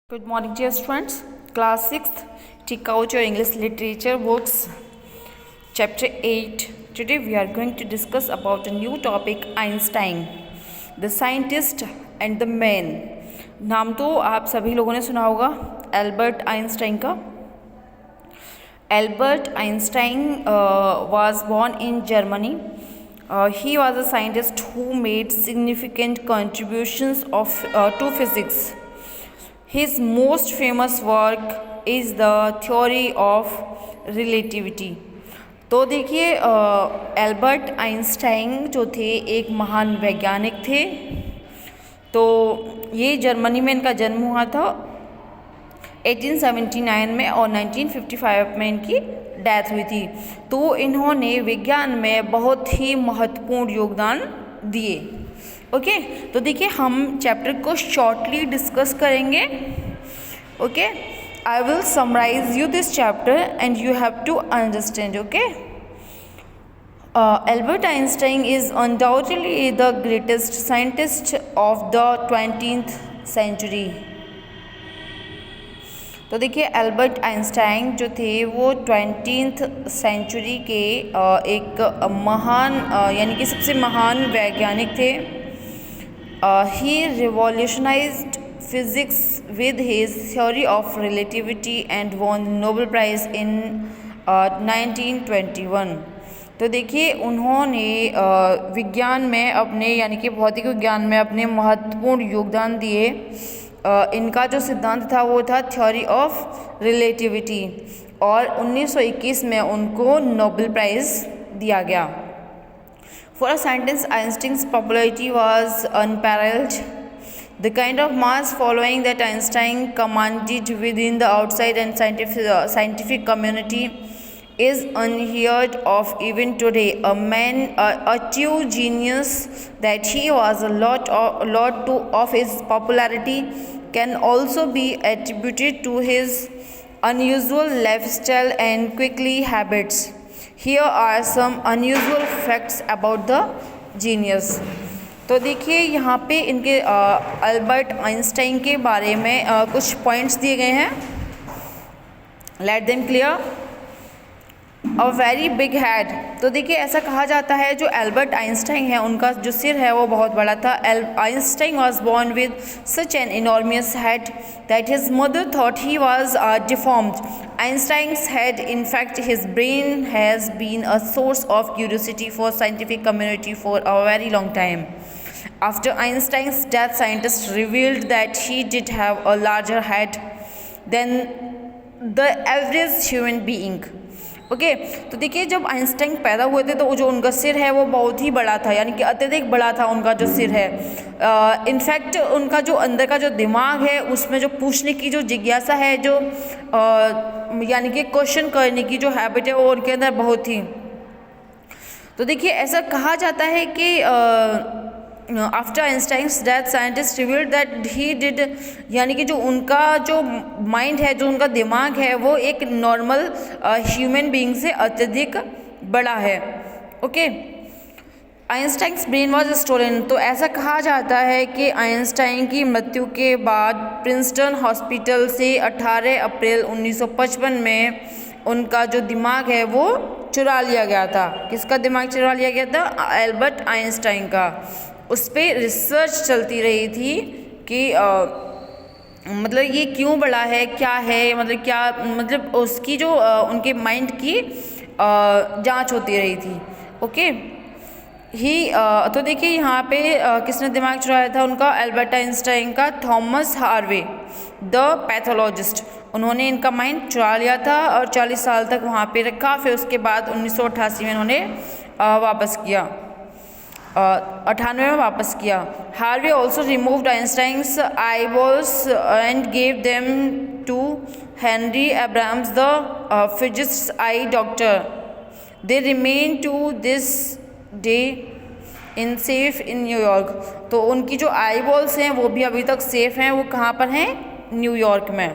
Good morning, dear students. Class 6th, take out your English literature books, chapter 8. Today we are going to discuss about a new topic, Einstein, the scientist and the man. नाम तो आप सभी लोगों ने सुना होगा Albert Einstein का. Albert Einstein was born in Germany. He was a scientist who made significant contributions to physics. His most famous work is the theory of relativity. तो देखिए एल्बर्ट आइंस्टाइन जो थे एक महान वैज्ञानिक थे. तो ये जर्मनी में इनका जन्म हुआ था 1879 में और 1955 में इनकी डेथ हुई थी. तो इन्होंने विज्ञान में बहुत ही महत्वपूर्ण योगदान दिए. ओके तो देखिए हम चैप्टर को शॉर्टली डिस्कस करेंगे. Okay I will summarise you this chapter and you have to understand. Okay Albert Einstein is undoubtedly the greatest scientist of the 20th century. तो देखिए एल्बर्ट आइंस्टाइन जो थे वो 20th सेंचुरी के एक महान यानी कि सबसे महान वैज्ञानिक थे. He revolutionized physics with his theory of relativity and won the Nobel Prize in 1921. तो देखिए उन्होंने विज्ञान में अपने यानी कि भौतिक विज्ञान में अपने महत्वपूर्ण योगदान दिए. इनका जो सिद्धांत था वो था थ्योरी ऑफ रिलेटिविटी और 1921 में उनको नोबेल प्राइज़ दिया गया. For a scientist, Einstein's popularity was unparalleled. The kind of mass following that Einstein commanded within the outside and scientific community is unheard of even today. A true genius that he was a lot of his popularity can also be attributed to his unusual lifestyle and quirky habits. Here are some unusual facts about the genius. तो देखिए यहाँ पे इनके Albert Einstein के बारे में कुछ points दिए गए हैं. Let them clear. A very big head. तो देखिए ऐसा कहा जाता है जो एल्बर्ट आइंस्टाइन है उनका जो सिर है वो बहुत बड़ा था. Einstein was born with such an enormous head that his mother thought he was deformed. Einstein's head, in fact his brain, has been a source of curiosity for scientific community for a very long time. After Einstein's death, scientists revealed that he did have a larger head than the average human being. Okay तो देखिए जब Einstein पैदा हुए थे तो जो उनका सिर है वो बहुत ही बड़ा था यानी कि अत्यधिक बड़ा था उनका जो सिर है. इनफैक्ट उनका जो अंदर का जो दिमाग है उसमें जो पूछने की जो जिज्ञासा है जो यानी कि क्वेश्चन करने की जो हैबिट है वो उनके अंदर बहुत थी. तो देखिए ऐसा कहा जाता है कि after Einstein's death scientist revealed that he did यानी कि जो उनका जो माइंड है जो उनका दिमाग है वो एक नॉर्मल ह्यूमन बीइंग से अत्यधिक बड़ा है. Okay Einstein's brain was stolen. तो ऐसा कहा जाता है कि आइंस्टाइन की मृत्यु के बाद प्रिंसटन हॉस्पिटल से 18 अप्रैल 1955 में उनका जो दिमाग है वो चुरा लिया गया था. किसका दिमाग चुरा लिया गया था? एल्बर्ट आइंस्टाइन का. उस पर रिसर्च चलती रही थी कि मतलब ये क्यों बड़ा है, क्या है, मतलब क्या, मतलब उसकी जो उनके माइंड की जांच होती रही थी. ओके तो देखिए यहाँ पे किसने दिमाग चुराया था उनका? एल्बर्ट आइंस्टाइन का. थॉमस हार्वे द पैथोलॉजिस्ट, उन्होंने इनका माइंड चुरा लिया था और 40 साल तक वहाँ पे रखा. फिर उसके बाद 1988 में इन्होंने वापस किया, 98 में वापस किया. Harvey also removed Einstein's eyeballs and gave them to Henry Abrahams the physics eye doctor. They remain to this day in safe in New York. तो उनकी जो आईबॉल्स हैं वो भी अभी तक सेफ हैं. वो कहाँ पर हैं? न्यूयॉर्क में.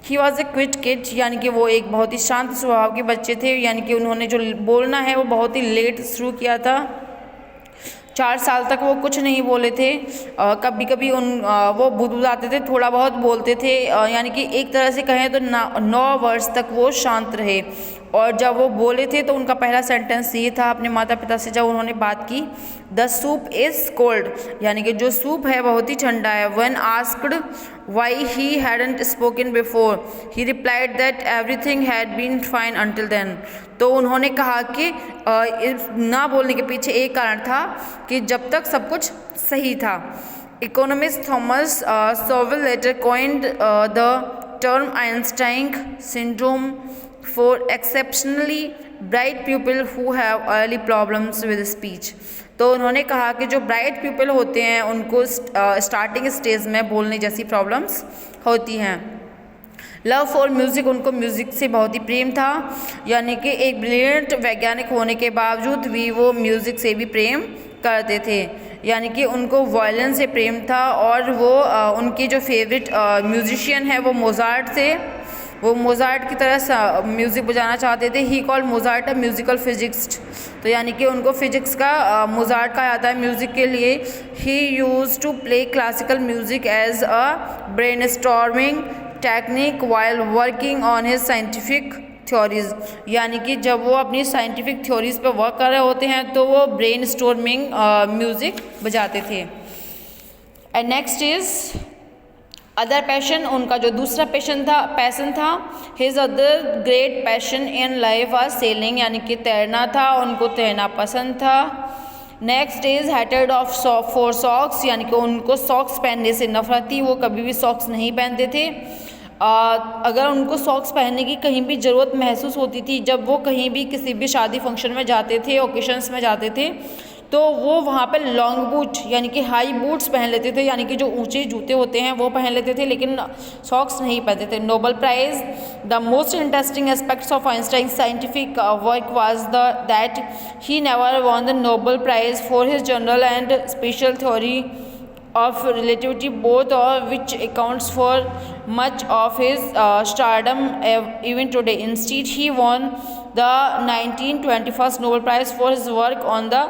He was a quit kid यानी कि वो एक बहुत ही शांत स्वभाव के बच्चे थे. यानी कि उन्होंने जो बोलना है वो बहुत ही लेट शुरू किया था. 4 साल तक वो कुछ नहीं बोले थे। कभी कभी वो बुदबुदाते थे, थोड़ा बहुत बोलते थे, यानी कि एक तरह से कहें तो 9 वर्ष तक वो शांत रहे। और जब वो बोले थे तो उनका पहला सेंटेंस ये था अपने माता पिता से जब उन्होंने बात की, द सूप इज़ कोल्ड, यानी कि जो सूप है बहुत ही ठंडा है। When asked why he hadn't spoken before he replied that everything had been fine until then. तो उन्होंने कहा कि ना बोलने के पीछे एक कारण था कि जब तक सब कुछ सही था। Economist Thomas Sowell later coined the term Einstein syndrome for exceptionally bright people who have early problems with speech। तो उन्होंने कहा कि जो ब्राइट पीपल होते हैं उनको स्टार्टिंग स्टेज में बोलने जैसी प्रॉब्लम्स होती हैं। लव फॉर म्यूज़िक, उनको म्यूज़िक से बहुत ही प्रेम था, यानी कि एक ब्रिलियंट वैज्ञानिक होने के बावजूद भी वो म्यूज़िक से भी प्रेम करते थे, यानी कि उनको वायलिन से प्रेम था। और वो उनके जो फेवरेट म्यूजिशियन है वो मोजार्ट थे, वो मोजार्ट की तरह म्यूज़िक बजाना चाहते थे। ही कॉल मोजार्ट अ म्यूज़िकल फिजिक्स्ट, तो यानी कि उनको फिजिक्स का मोजार्ट कहा जाता है म्यूज़िक के लिए। He use to play classical music as a brainstorming technique while working on his scientific theories, यानी कि जब वो अपनी साइंटिफिक थ्योरीज पर वर्क कर रहे होते हैं तो वो ब्रेनस्टॉर्मिंग म्यूज़िक बजाते थे। And next is other passion, उनका जो दूसरा पैशन था his other great passion in life was selling, यानी कि तैरना था, उनको तैरना पसंद था। Next is hatted of for socks, यानी कि उनको सॉक्स पहनने से नफरत थी, वो कभी भी सॉक्स नहीं पहनते थे। अगर उनको सॉक्स पहनने की कहीं भी ज़रूरत महसूस होती थी, जब वो कहीं भी किसी भी शादी फंक्शन में जाते थे, ओकेशंस में जाते थे, तो वो वहाँ पर लॉन्ग बूट यानी कि हाई बूट्स पहन लेते थे, यानी कि जो ऊंचे जूते होते हैं वो पहन लेते थे, लेकिन सॉक्स नहीं पहनते थे। Nobel prize, the most interesting aspects of Einstein scientific work was that he never won the Nobel prize for his general and special theory of relativity, both of which accounts for much of his stardom even today. Instead, he won the 1921 Nobel Prize for his work on the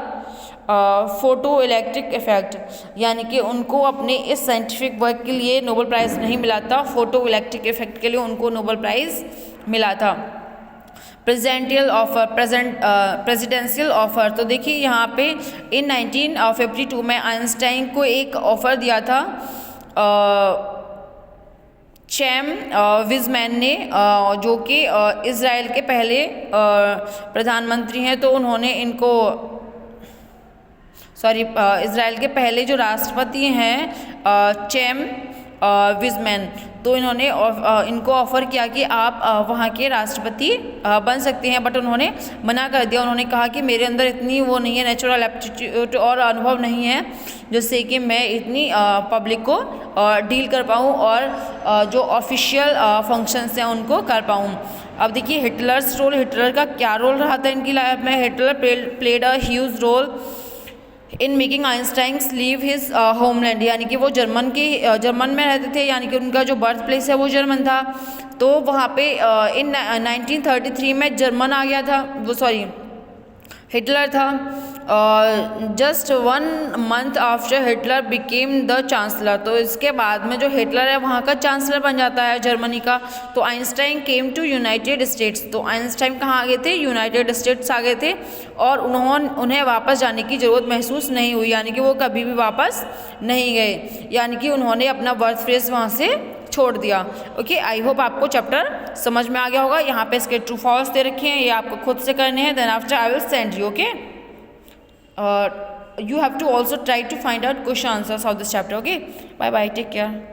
photoelectric effect, यानी कि उनको अपने इस scientific work के लिए Nobel prize नहीं मिला था, फोटोइलेक्ट्रिक इफेक्ट के लिए उनको नोबेल प्राइज़ मिला था। प्रेसिडेंशियल ऑफ़र, तो देखिए यहाँ पे इन 1952 में आइंस्टाइन को एक ऑफ़र दिया था चैम विज़मैन ने, जो कि इज़राइल के पहले प्रधानमंत्री हैं। तो उन्होंने इनको इज़राइल के पहले जो राष्ट्रपति हैं चैम विज़मैन, तो इन्होंने इनको ऑफ़र किया कि आप वहाँ के राष्ट्रपति बन सकते हैं, बट उन्होंने मना कर दिया। उन्होंने कहा कि मेरे अंदर इतनी वो नहीं है, नेचुरल एप्टीट्यूड और अनुभव नहीं है जिससे कि मैं इतनी पब्लिक को डील कर पाऊँ और जो ऑफिशियल फंक्शंस हैं उनको कर पाऊँ। अब देखिए हिटलर्स रोल, हिटलर का क्या रोल रहा था इनकी लाइफ में। Hitler played a huge role in making Einstein leave his homeland, यानी कि वो जर्मन में रहते थे, यानी कि उनका जो बर्थ प्लेस है वो जर्मन था। तो वहाँ पे इन 1933 में जर्मन आ गया था, हिटलर था। Just 1 month after Hitler became the chancellor, तो इसके बाद में जो हिटलर है वहाँ का चांसलर बन जाता है जर्मनी का। तो Einstein came to United States, तो आइंस्टाइन कहाँ आ गए थे, यूनाइटेड स्टेट्स आ गए थे, और उन्हें वापस जाने की ज़रूरत महसूस नहीं हुई, यानी कि वो कभी भी वापस नहीं गए, यानी कि उन्होंने अपना बर्थ प्लेस वहाँ से छोड़ दिया। ओके, आई होप आपको चैप्टर समझ में आ गया होगा। यहाँ पे इसके ट्रू फॉल्स दे रखे हैं, ये आपको खुद से करने हैं, then after I will send you. Okay, you have to also try to find out question answers of this chapter. Okay, bye bye, take care.